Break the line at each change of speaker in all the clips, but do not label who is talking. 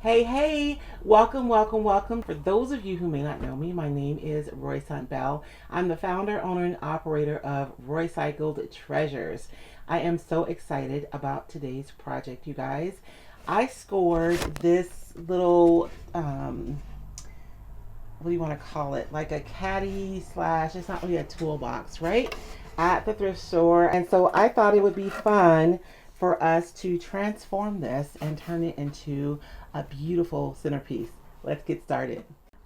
Hey, welcome. For those of you who may not know me, my name is Roycycled. I'm the founder, owner, and operator of Roycycled Treasures. I am so excited about today's project, you guys. I scored this little, what do you want to call it? Like a caddy slash, it's not really a toolbox, right? At the thrift store. And so I thought it would be fun for us to transform this and turn it into a beautiful centerpiece. Let's get started.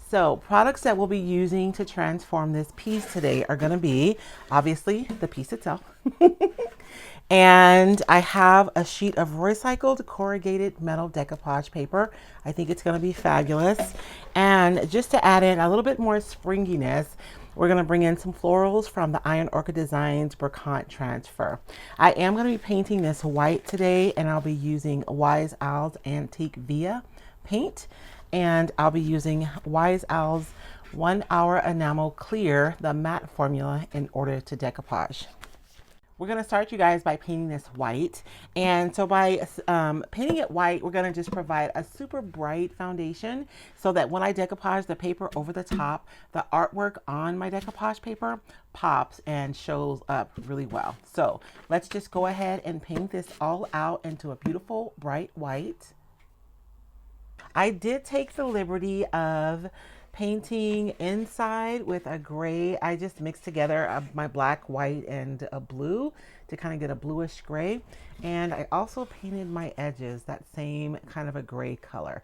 So, products that we'll be using to transform this piece today are going to be obviously the piece itself. And I have a sheet of recycled corrugated metal decoupage paper. I think it's going to be fabulous. And just to add in a little bit more springiness, we're going to bring in some florals from the Iron Orchid Designs Brocante Transfer. I am going to be painting this white today, and I'll be using Wise Owl's Antique Via paint. And I'll be using Wise Owl's 1 Hour Enamel Clear, the matte formula, in order to decoupage. We're going to start, you guys, by painting this white. And so by painting it white, we're going to just provide a super bright foundation so that when I decoupage the paper over the top, the artwork on my decoupage paper pops and shows up really well. So let's just go ahead and paint this all out into a beautiful bright white. I did take the liberty of painting inside with a gray. I just mixed together my black, white, and a blue to kind of get a bluish gray. And I also painted my edges that same kind of a gray color.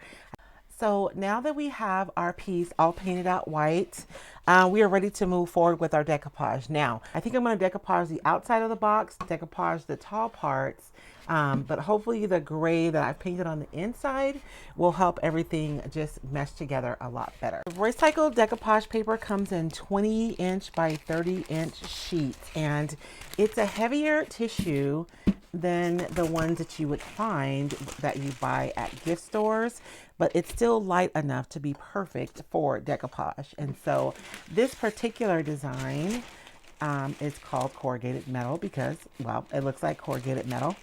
So now that we have our piece all painted out white, we are ready to move forward with our decoupage. Now, I think I'm going to decoupage the outside of the box, decoupage the tall parts, but hopefully the gray that I've painted on the inside will help everything just mesh together a lot better. The recycled decoupage paper comes in 20-inch by 30-inch sheets, and it's a heavier tissue than the ones that you would find that you buy at gift stores, but it's still light enough to be perfect for decoupage. And so this particular design is called corrugated metal because, well, it looks like corrugated metal.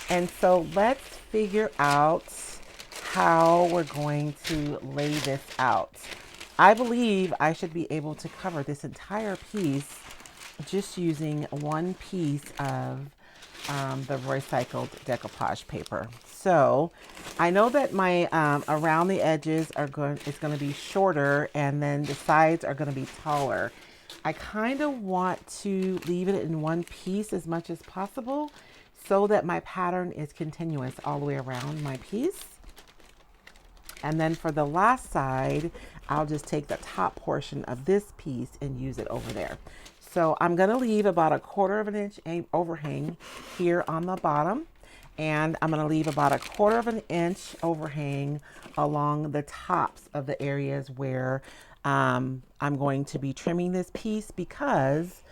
And so let's figure out how we're going to lay this out. I believe I should be able to cover this entire piece just using one piece of the recycled decoupage paper. So I know that my around the edges it's going to be shorter, and then the sides are going to be taller. I kind of want to leave it in one piece as much as possible so that my pattern is continuous all the way around my piece. And then for the last side, I'll just take the top portion of this piece and use it over there. So I'm going to leave about 1/4 of an inch overhang here on the bottom. And I'm going to leave about 1/4 of an inch overhang along the tops of the areas where I'm going to be trimming this piece, because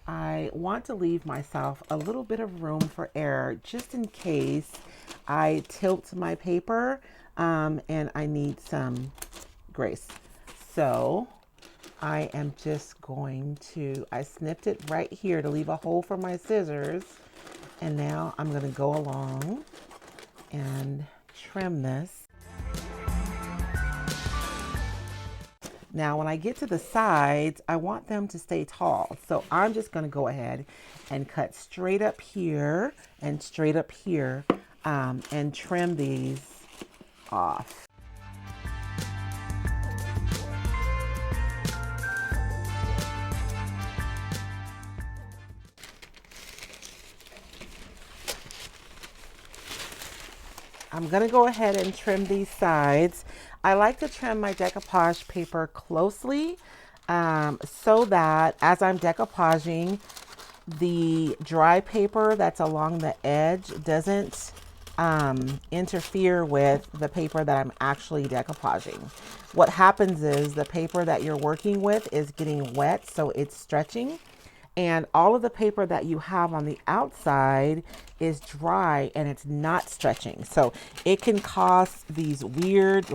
I want to leave myself a little bit of room for error just in case I tilt my paper and I need some grace. So I am just going to, I snipped it right here to leave a hole for my scissors. And now I'm going to go along and trim this. Now, when I get to the sides, I want them to stay tall. So I'm just going to go ahead and cut straight up here and straight up here and trim these off. I'm going to go ahead and trim these sides. I like to trim my decoupage paper closely so that as I'm decoupaging, the dry paper that's along the edge doesn't interfere with the paper that I'm actually decoupaging. What happens is the paper that you're working with is getting wet, so it's stretching. And all of the paper that you have on the outside is dry and it's not stretching. So it can cause these weird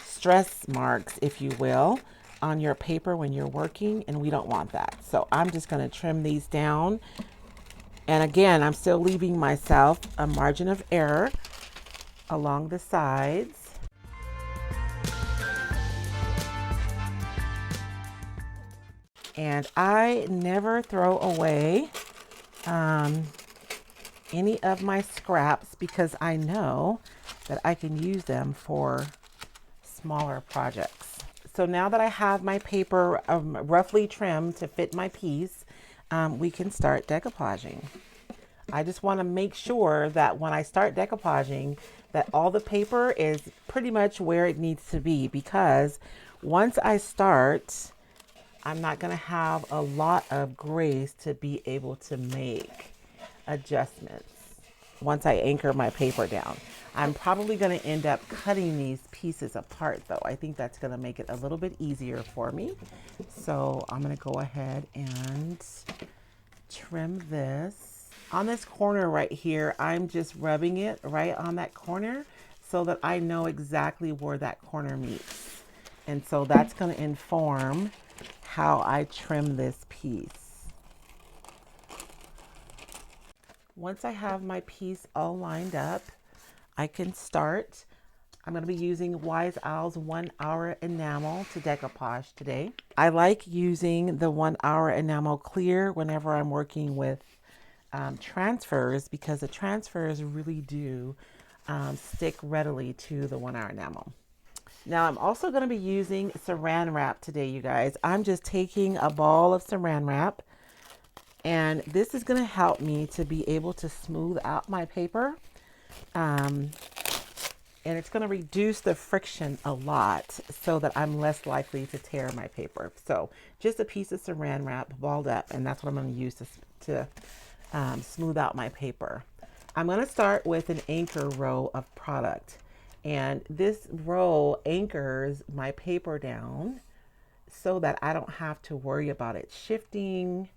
stress marks, if you will, on your paper when you're working, and we don't want that. So I'm just going to trim these down. And again, I'm still leaving myself a margin of error along the sides. And I never throw away any of my scraps because I know that I can use them for smaller projects. So now that I have my paper roughly trimmed to fit my piece, we can start decoupaging. I just want to make sure that when I start decoupaging that all the paper is pretty much where it needs to be, because once I start, I'm not going to have a lot of grace to be able to make adjustments once I anchor my paper down. I'm probably going to end up cutting these pieces apart though. I think that's going to make it a little bit easier for me. So I'm going to go ahead and trim this. On this corner right here, I'm just rubbing it right on that corner so that I know exactly where that corner meets. And so that's going to inform how I trim this piece. Once I have my piece all lined up, I can start. I'm going to be using Wise Owl's 1 Hour Enamel to decoupage today. I like using the 1 Hour Enamel Clear whenever I'm working with transfers, because the transfers really do stick readily to the 1 Hour Enamel. Now I'm also going to be using Saran Wrap today, you guys. I'm just taking a ball of Saran Wrap, and this is going to help me to be able to smooth out my paper. And it's going to reduce the friction a lot so that I'm less likely to tear my paper. So just a piece of Saran Wrap balled up, and that's what I'm going to use to smooth out my paper. I'm going to start with an anchor row of product. And this row anchors my paper down so that I don't have to worry about it shifting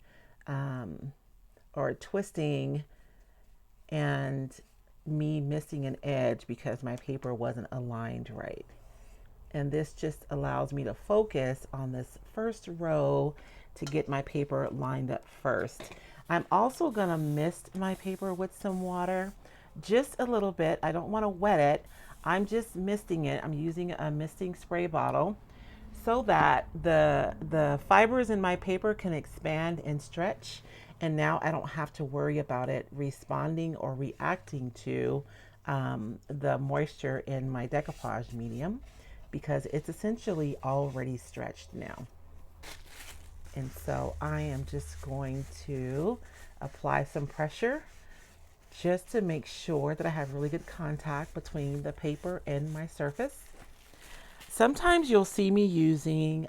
or twisting and me missing an edge because my paper wasn't aligned right. And this just allows me to focus on this first row to get my paper lined up first. I'm also going to mist my paper with some water, just a little bit. I don't want to wet it. I'm just misting it. I'm using a misting spray bottle so that the fibers in my paper can expand and stretch. And now I don't have to worry about it responding or reacting to the moisture in my decoupage medium, because it's essentially already stretched now. And so I am just going to apply some pressure just to make sure that I have really good contact between the paper and my surface. Sometimes you'll see me using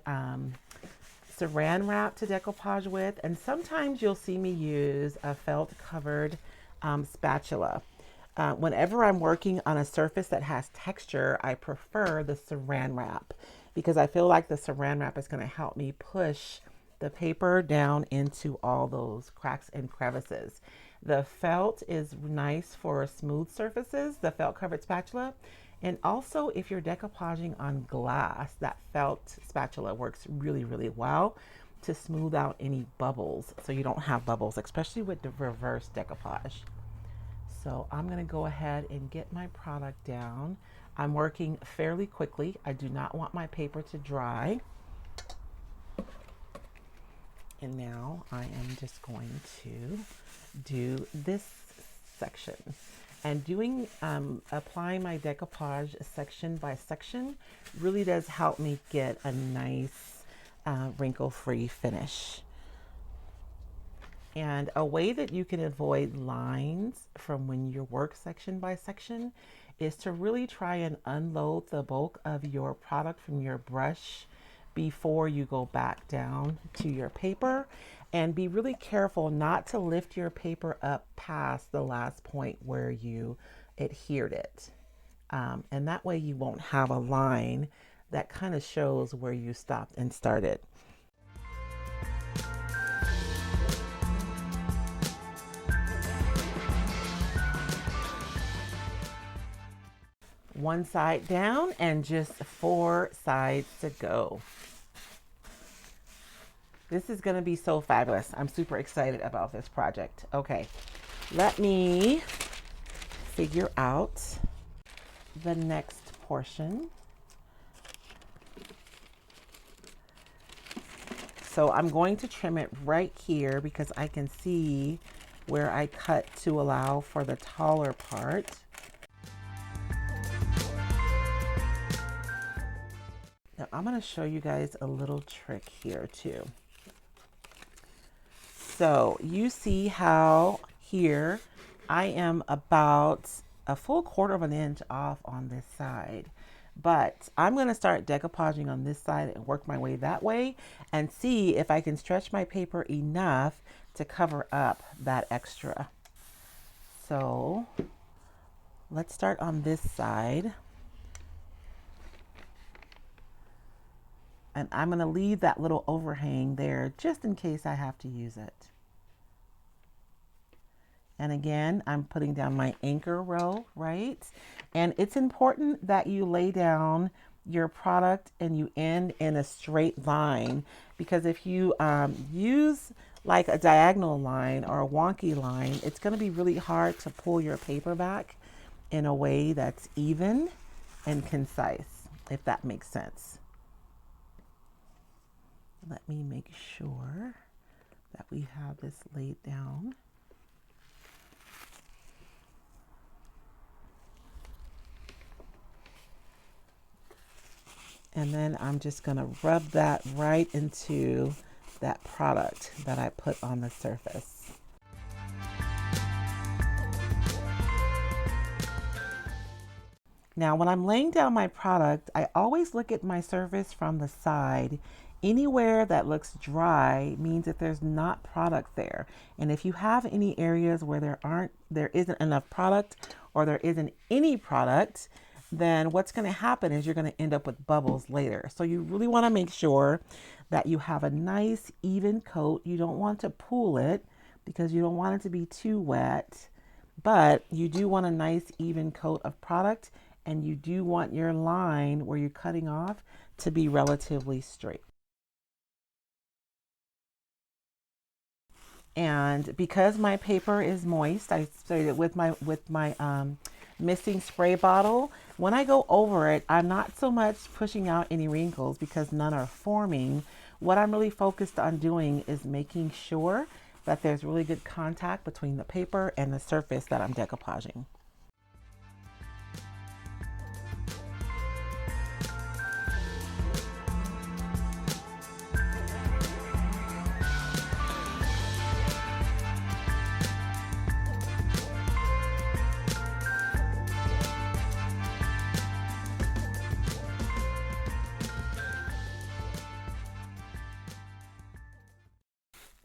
Saran Wrap to decoupage with, and sometimes you'll see me use a felt covered spatula. Whenever I'm working on a surface that has texture, I prefer the Saran Wrap because I feel like the Saran Wrap is going to help me push the paper down into all those cracks and crevices. The felt is nice for smooth surfaces, the felt covered spatula. And also if you're decoupaging on glass, that felt spatula works really, really well to smooth out any bubbles so you don't have bubbles, especially with the reverse decoupage. So I'm going to go ahead and get my product down. I'm working fairly quickly. I do not want my paper to dry. And now I am just going to do this section. And doing applying my decoupage section by section really does help me get a nice wrinkle-free finish. And a way that you can avoid lines from when you work section by section is to really try and unload the bulk of your product from your brush before you go back down to your paper, and be really careful not to lift your paper up past the last point where you adhered it. And that way you won't have a line that kind of shows where you stopped and started. One side down and just 4 sides to go. This is going to be so fabulous. I'm super excited about this project. Okay, let me figure out the next portion. So I'm going to trim it right here because I can see where I cut to allow for the taller part. Now I'm going to show you guys a little trick here too. So you see how here I am about a full 1/4 inch off on this side. But I'm going to start decoupaging on this side and work my way that way and see if I can stretch my paper enough to cover up that extra. So let's start on this side. And I'm going to leave that little overhang there just in case I have to use it. And again, I'm putting down my anchor row, right? And it's important that you lay down your product and you end in a straight line, because if you use like a diagonal line or a wonky line, it's going to be really hard to pull your paper back in a way that's even and concise, if that makes sense. Let me make sure that we have this laid down. And then I'm just going to rub that right into that product that I put on the surface. Now, when I'm laying down my product, I always look at my surface from the side. Anywhere that looks dry means that there's not product there. And if you have any areas where there isn't enough product or there isn't any product, then what's going to happen is you're going to end up with bubbles later. So you really want to make sure that you have a nice even coat. You don't want to pool it because you don't want it to be too wet, but you do want a nice even coat of product, and you do want your line where you're cutting off to be relatively straight. And because my paper is moist, I sprayed it with my missing spray bottle. When I go over it, I'm not so much pushing out any wrinkles because none are forming. What I'm really focused on doing is making sure that there's really good contact between the paper and the surface that I'm decoupaging.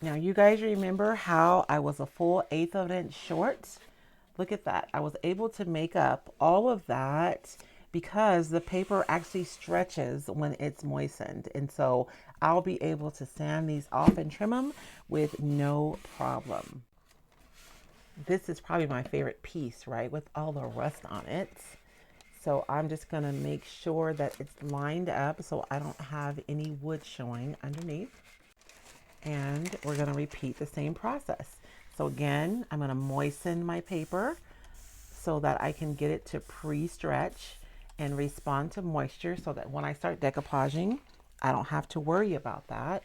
Now you guys remember how I was a full 1/8 of an inch short? Look at that. I was able to make up all of that because the paper actually stretches when it's moistened. And so I'll be able to sand these off and trim them with no problem. This is probably my favorite piece, right? With all the rust on it. So I'm just gonna make sure that it's lined up so I don't have any wood showing underneath. And we're going to repeat the same process. So again, I'm going to moisten my paper so that I can get it to pre-stretch and respond to moisture so that when I start decoupaging, I don't have to worry about that.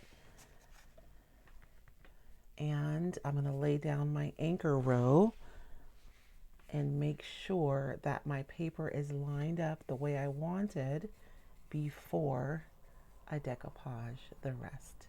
And I'm going to lay down my anchor row and make sure that my paper is lined up the way I wanted before I decoupage the rest.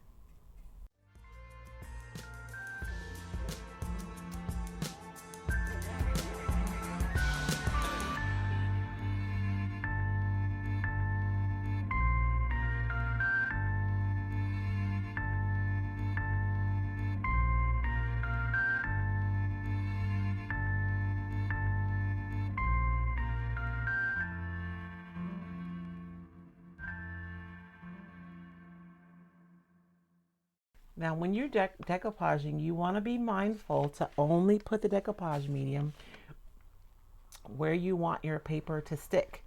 Now, when you're decoupaging, you want to be mindful to only put the decoupage medium where you want your paper to stick.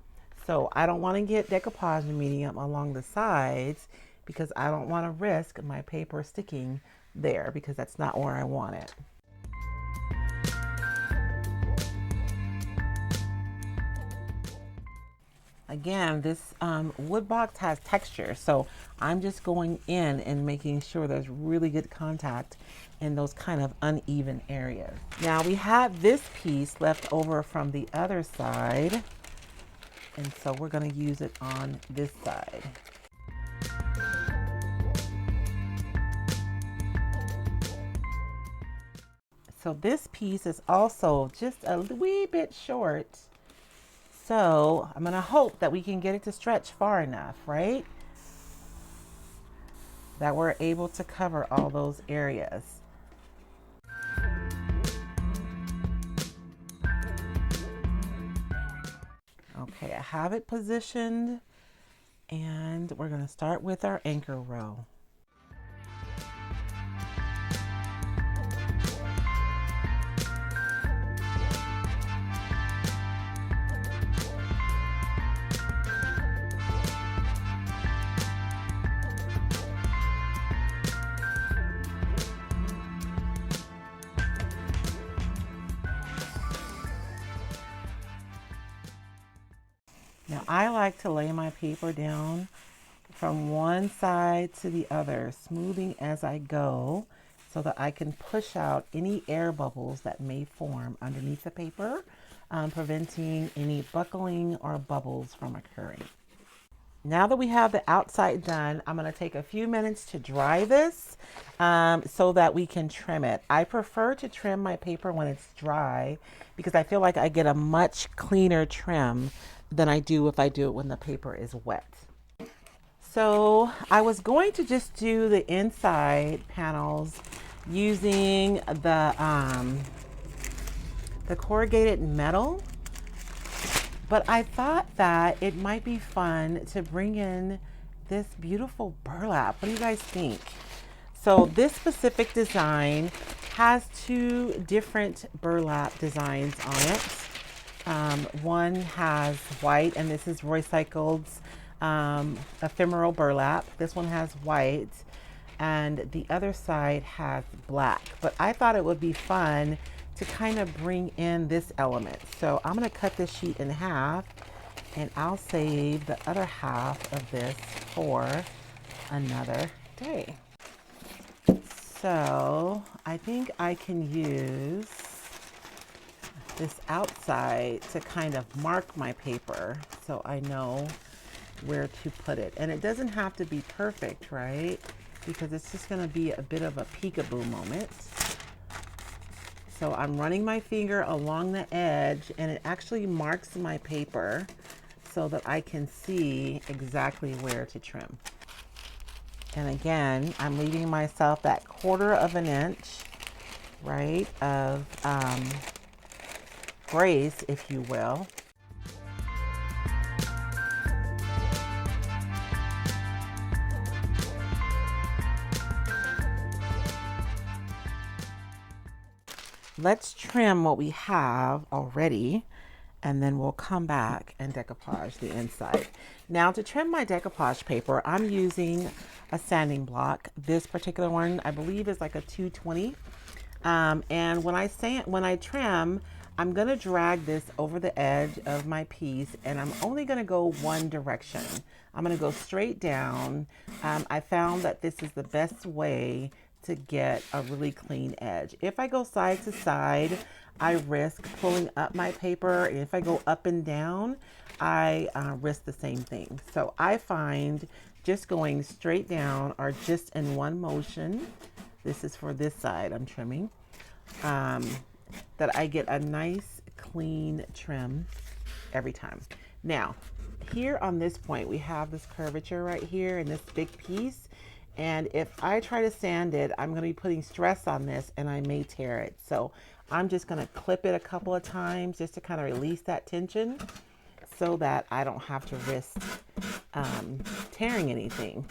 So I don't want to get decoupage medium along the sides because I don't want to risk my paper sticking there because that's not where I want it. Again, this wood box has texture, so I'm just going in and making sure there's really good contact in those kind of uneven areas. Now we have this piece left over from the other side, and so we're going to use it on this side. So this piece is also just a wee bit short. So I'm gonna hope that we can get it to stretch far enough, right? That we're able to cover all those areas. Okay, I have it positioned, and we're gonna start with our anchor row. Now I like to lay my paper down from one side to the other, smoothing as I go so that I can push out any air bubbles that may form underneath the paper, preventing any buckling or bubbles from occurring. Now that we have the outside done, I'm going to take a few minutes to dry this so that we can trim it. I prefer to trim my paper when it's dry because I feel like I get a much cleaner trim than I do if I do it when the paper is wet. So I was going to just do the inside panels using the corrugated metal, but I thought that it might be fun to bring in this beautiful burlap. What do you guys think? So this specific design has two different burlap designs on it. One has white, and this is Roycycled's ephemeral burlap. This one has white, and the other side has black. But I thought it would be fun to kind of bring in this element. So I'm going to cut this sheet in half, and I'll save the other half of this for another day. So I think I can use this outside to kind of mark my paper so I know where to put it. And it doesn't have to be perfect, right? Because it's just going to be a bit of a peekaboo moment. So I'm running my finger along the edge, and it actually marks my paper so that I can see exactly where to trim. And again, I'm leaving myself that 1/4 of an inch, right, of grace, if you will. Let's trim what we have already, and then we'll come back and decoupage the inside. Now to trim my decoupage paper, I'm using a sanding block. This particular one, I believe, is like a 220. And when I trim, I'm going to drag this over the edge of my piece, and I'm only going to go one direction. I'm going to go straight down. I found that this is the best way to get a really clean edge. If I go side to side, I risk pulling up my paper. And if I go up and down, I risk the same thing. So I find just going straight down or just in one motion, this is for this side I'm trimming, that I get a nice clean trim every time. Now, here on this point, we have this curvature right here in this big piece. And if I try to sand it, I'm going to be putting stress on this and I may tear it. So I'm just going to clip it a couple of times just to kind of release that tension so that I don't have to risk tearing anything.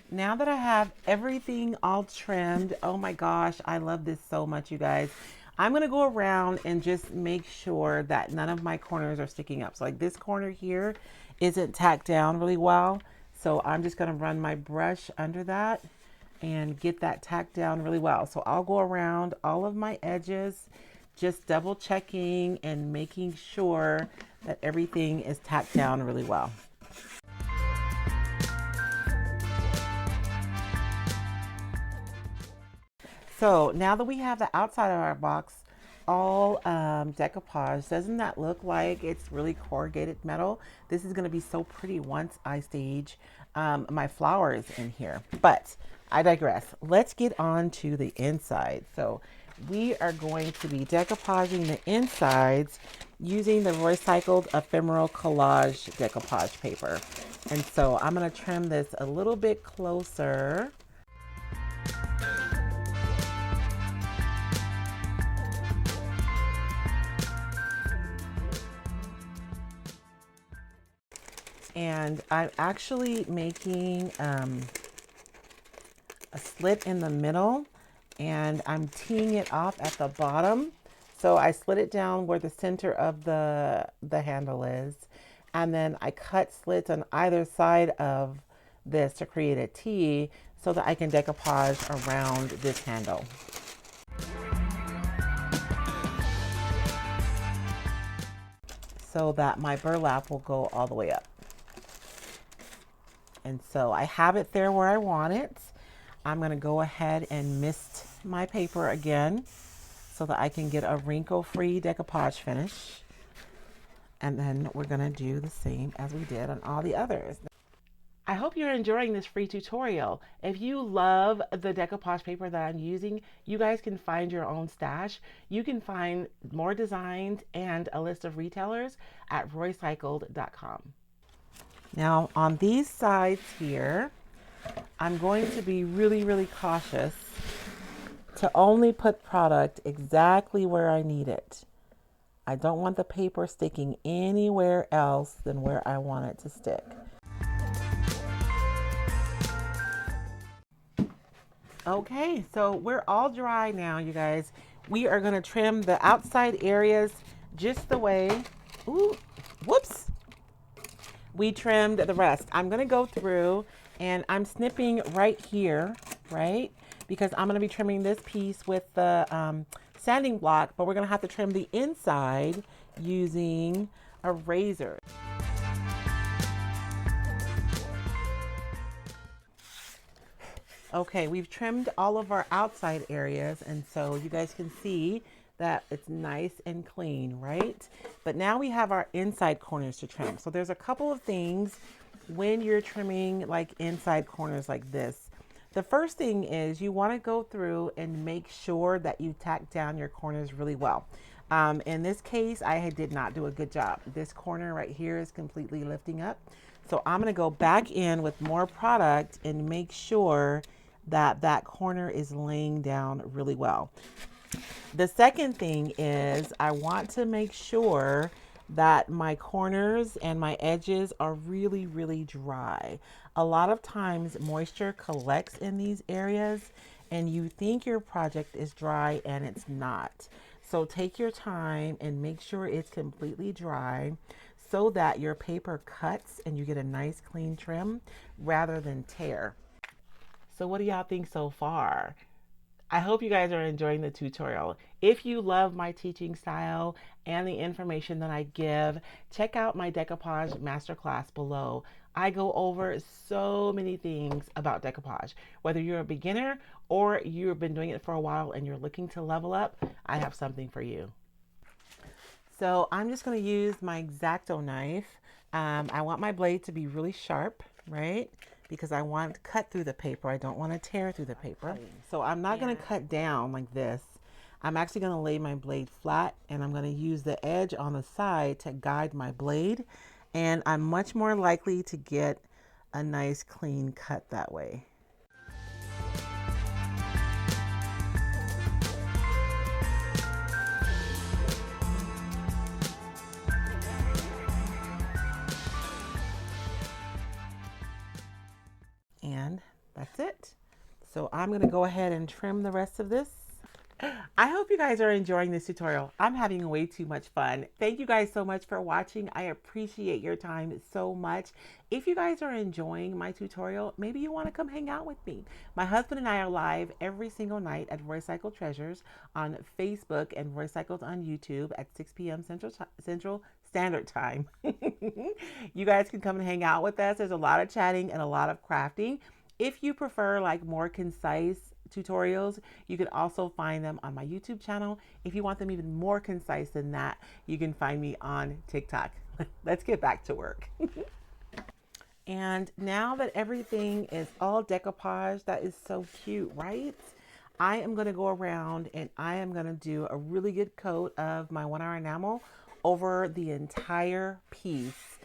Now that I have everything all trimmed, oh my gosh, I love this so much, you guys. I'm going to go around and just make sure that none of my corners are sticking up. So like this corner here isn't tacked down really well. So I'm just going to run my brush under that and get that tacked down really well. So I'll go around all of my edges, just double checking and making sure that everything is tacked down really well. So now that we have the outside of our box all decoupage, doesn't that look like it's really corrugated metal? This is going to be so pretty once I stage my flowers in here. But I digress. Let's get on to the inside. So we are going to be decoupaging the insides using the Roycycled ephemeral collage decoupage paper. And so I'm going to trim this a little bit closer. And I'm actually making a slit in the middle, and I'm teeing it off at the bottom. So I slit it down where the center of the handle is, and then I cut slits on either side of this to create a T so that I can decoupage around this handle. So that my burlap will go all the way up. And so I have it there where I want it. I'm going to go ahead and mist my paper again so that I can get a wrinkle-free decoupage finish. And then we're going to do the same as we did on all the others. I hope you're enjoying this free tutorial. If you love the decoupage paper that I'm using, you guys can find your own stash. You can find more designs and a list of retailers at roycycled.com. Now on these sides here, I'm going to be really cautious to only put product exactly where I need it. I don't want the paper sticking anywhere else than where I want it to stick. Okay, so we're all dry now, you guys. We are going to trim the outside areas just the way, whoops, we trimmed the rest. I'm going to go through and I'm snipping right here, right? Because I'm going to be trimming this piece with the sanding block, but we're going to have to trim the inside using a razor. Okay, we've trimmed all of our outside areas, and so you guys can see that it's nice and clean, right? But now we have our inside corners to trim. So there's a couple of things when you're trimming like inside corners like this. The first thing is you want to go through and make sure that you tack down your corners really well. In this case, I did not do a good job. This corner right here is completely lifting up. So I'm going to go back in with more product and make sure that that corner is laying down really well. The second thing is I want to make sure that my corners and my edges are really dry. A lot of times moisture collects in these areas and you think your project is dry and it's not. So take your time and make sure it's completely dry so that your paper cuts and you get a nice clean trim rather than tear. So what do y'all think so far? I hope you guys are enjoying the tutorial. If you love my teaching style and the information that I give, check out my decoupage masterclass below. I go over so many things about decoupage. Whether you're a beginner or you've been doing it for a while and you're looking to level up, I have something for you. So I'm just going to use my X-Acto knife. I want my blade to be really sharp, right? Because I want to cut through the paper. I don't want to tear through the paper. So I'm not going to cut down like this. I'm actually going to lay my blade flat and I'm going to use the edge on the side to guide my blade. And I'm much more likely to get a nice clean cut that way. And that's it. So I'm going to go ahead and trim the rest of this. I hope you guys are enjoying this tutorial. I'm having way too much fun. Thank you guys so much for watching. I appreciate your time so much. If you guys are enjoying my tutorial, maybe you want to come hang out with me. My husband and I are live every single night at Roycycled Treasures on Facebook and Roycycled on YouTube at 6 p.m. Central Standard Time. You guys can come and hang out with us. There's a lot of chatting and a lot of crafting. If you prefer like more concise tutorials, you can also find them on my YouTube channel. If you want them even more concise than that, you can find me on TikTok. Let's get back to work. And now that everything is all decoupage, that is so cute, right? I am going to go around and I am going to do a really good coat of my 1 hour enamel over the entire piece.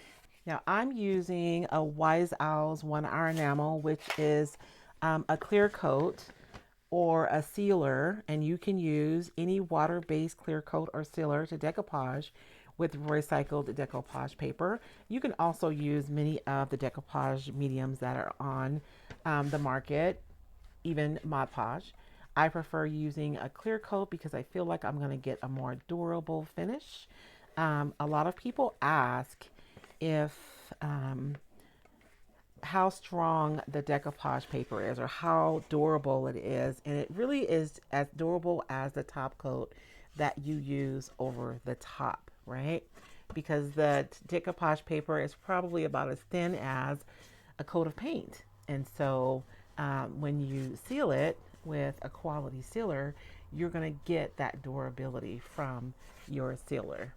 Now I'm using a Wise Owl's 1 hour enamel, which is a clear coat or a sealer, and you can use any water-based clear coat or sealer to decoupage with Roycycled Decoupage Paper. You can also use many of the decoupage mediums that are on the market, even Mod Podge. I prefer using a clear coat because I feel like I'm going to get a more durable finish. A lot of people ask if how strong the decoupage paper is or how durable it is, and it really is as durable as the top coat that you use over the top, right? Because the decoupage paper is probably about as thin as a coat of paint, and so when you seal it with a quality sealer, you're going to get that durability from your sealer.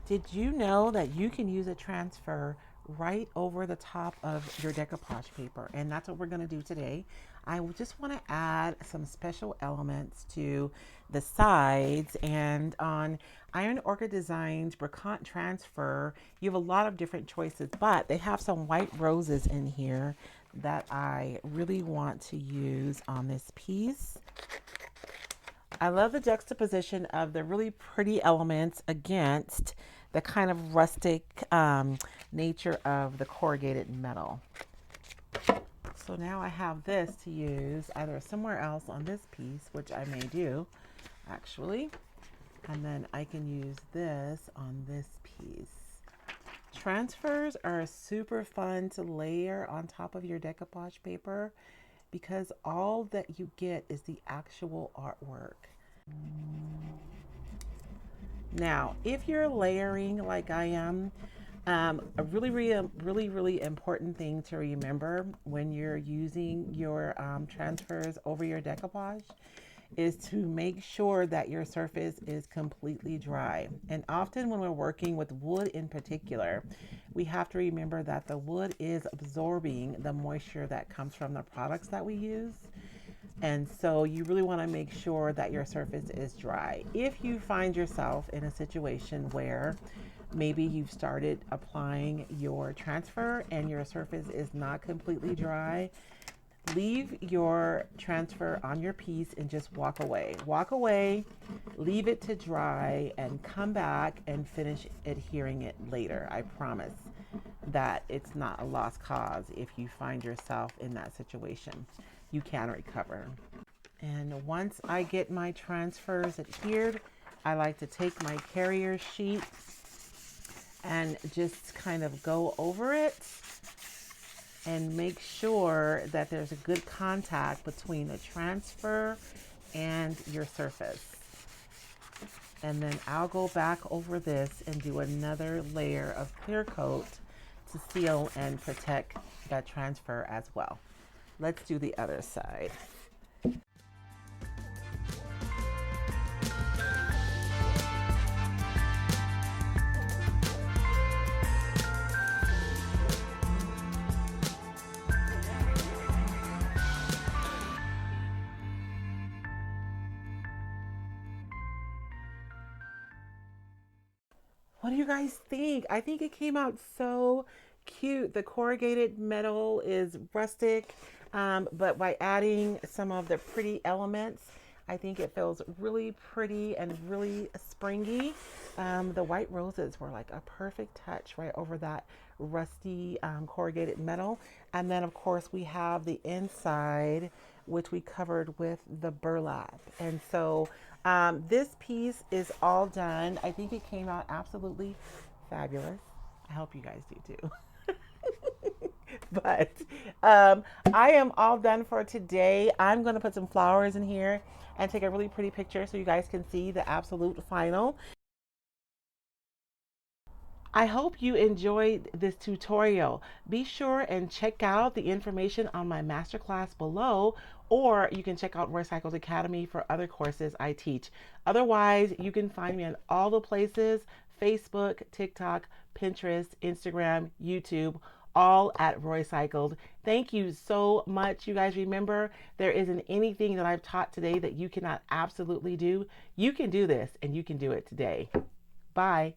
Did you know that you can use a transfer right over the top of your decoupage paper? And that's what we're going to do today. I just want to add some special elements to the sides. And on Iron Orchid Designs Bricant Transfer, you have a lot of different choices, but they have some white roses in here that I really want to use on this piece. I love the juxtaposition of the really pretty elements against the kind of rustic nature of the corrugated metal. So now I have this to use either somewhere else on this piece, which I may do actually, and then I can use this on this piece. Transfers are super fun to layer on top of your decoupage paper because all that you get is the actual artwork. Now, if you're layering like I am, a really important thing to remember when you're using your transfers over your decoupage is to make sure that your surface is completely dry. And often when we're working with wood in particular, we have to remember that the wood is absorbing the moisture that comes from the products that we use. And so you really want to make sure that your surface is dry. If you find yourself in a situation where maybe you've started applying your transfer and your surface is not completely dry, leave your transfer on your piece and just walk away. Walk away, leave it to dry, and come back and finish adhering it later. I promise that it's not a lost cause if you find yourself in that situation. You can recover. And once I get my transfers adhered, I like to take my carrier sheet and just kind of go over it and make sure that there's a good contact between the transfer and your surface. And then I'll go back over this and do another layer of clear coat to seal and protect that transfer as well. Let's do the other side. What do you guys think? I think it came out so cute. The corrugated metal is rustic, but by adding some of the pretty elements, I think it feels really pretty and really springy. The white roses were like a perfect touch right over that rusty corrugated metal. And then, of course, we have the inside, which we covered with the burlap. And so this piece is all done. I think it came out absolutely fabulous. I hope you guys do too. But I am all done for today. I'm going to put some flowers in here and take a really pretty picture so you guys can see the absolute final. I hope you enjoyed this tutorial. Be sure and check out the information on my masterclass below, or you can check out Roycycled Academy for other courses I teach. Otherwise, you can find me on all the places: Facebook, TikTok, Pinterest, Instagram, YouTube, all at Roycycled. Thank you so much. You guys, remember, there isn't anything that I've taught today that you cannot absolutely do. You can do this, and you can do it today. Bye.